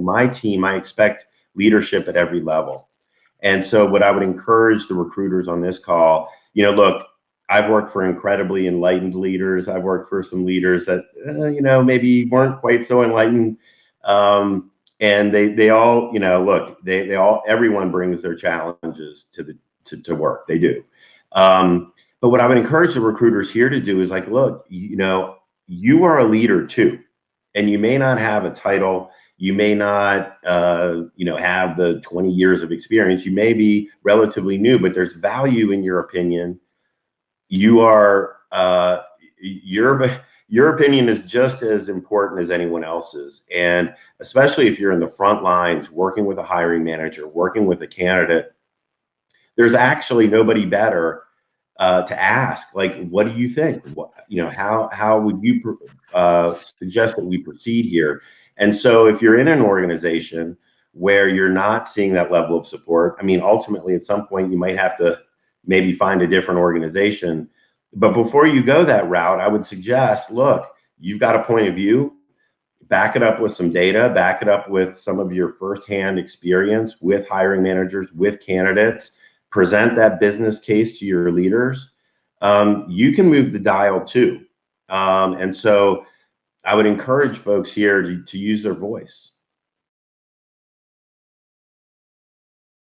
from my team, I expect leadership at every level. And so what I would encourage the recruiters on this call, look, I've worked for incredibly enlightened leaders. I've worked for some leaders that, maybe weren't quite so enlightened. And they all, look, they all, everyone brings their challenges to work. They do. But what I would encourage the recruiters here to do is like, look, you are a leader too, and you may not have a title. You may not, have the 20 years of experience. You may be relatively new, but there's value in your opinion. You are, your opinion is just as important as anyone else's. And especially if you're in the front lines, working with a hiring manager, working with a candidate, there's actually nobody better to ask, like, what do you think? How would you suggest that we proceed here? And so if you're in an organization where you're not seeing that level of support, I mean, ultimately at some point you might have to maybe find a different organization. But before you go that route, I would suggest, look, you've got a point of view, back it up with some data, back it up with some of your firsthand experience with hiring managers, with candidates, present that business case to your leaders. You can move the dial too. And so I would encourage folks here to use their voice.